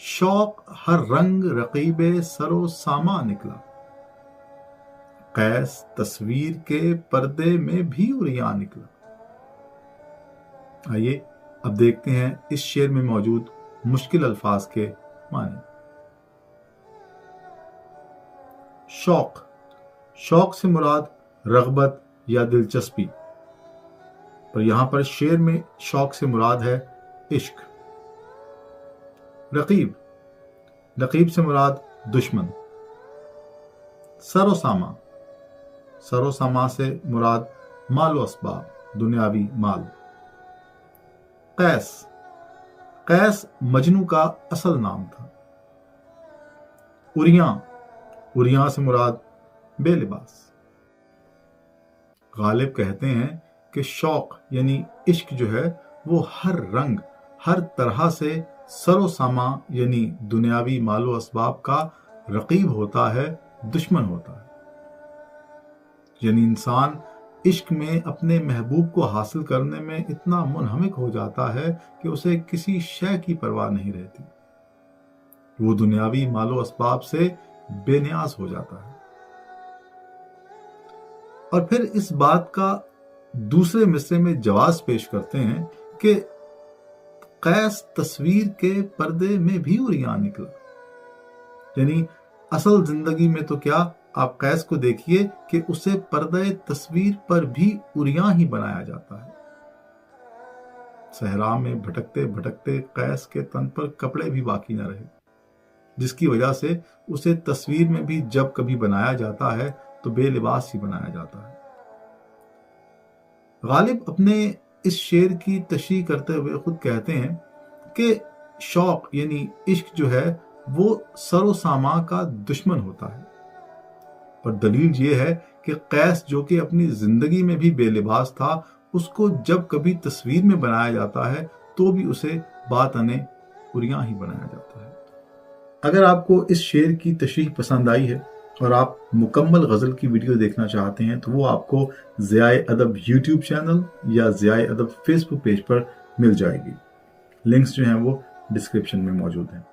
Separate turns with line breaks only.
शौक हर रंग रकीबे सरो सामा निकला, कैस तस्वीर के पर्दे में भी उरियां निकला। आइए अब देखते हैं इस शेर में मौजूद मुश्किल अल्फाज के माने। शौक, शौक से मुराद रग़बत या दिलचस्पी, पर यहां पर शेर में शौक से मुराद है इश्क। रकीब, रकीब से मुराद दुश्मन। सरोसामा, सरोसामा से मुराद माल व असबाब, दुनियावी माल। कैस, कैस मजनू का असल नाम था। उरियां, उरियां से मुराद बेलिबास। गालिब कहते हैं कि शौक यानी इश्क जो है वो हर रंग हर तरह से सरोसामा यानी दुनियावी मालो असबाब का रकीब होता है, दुश्मन होता है। यानी इंसान इश्क में अपने महबूब को हासिल करने में इतना मुनहमिक हो जाता है कि उसे किसी शय की परवाह नहीं रहती। वो दुनियावी मालो असबाब से बेनियाज हो जाता है। और फिर इस बात का दूसरे मिसरे में जवाब पेश करते हैं कि कैस तस्वीर के पर्दे में भी उरियां निकला। यानी असल जिंदगी में तो क्या, आप कैस को देखिए कि उसे पर्दे तस्वीर पर भी उरियां ही बनाया जाता है। सहरा में भटकते भटकते कैस के तन पर कपड़े भी बाकी न रहे, जिसकी वजह से उसे तस्वीर में भी जब कभी बनाया जाता है तो बेलिबास ही बनाया जाता है। गालिब अपने इस शेर की तशरीह करते हुए खुद कहते हैं कि शौक यानी इश्क जो है वो सरोसामा का दुश्मन होता है। और दलील ये है कि कैस जो कि अपनी जिंदगी में भी बेलिबास था, उसको जब कभी तस्वीर में बनाया जाता है तो भी उसे बातने उरियां ही बनाया जाता है। अगर आपको इस शेर की तशरीह पसंद आई है और आप मुकम्मल गज़ल की वीडियो देखना चाहते हैं तो वो आपको ज़ियाए अदब यूट्यूब चैनल या ज़ियाए अदब फेसबुक पेज पर मिल जाएगी। लिंक्स जो हैं वो डिस्क्रिप्शन में मौजूद हैं।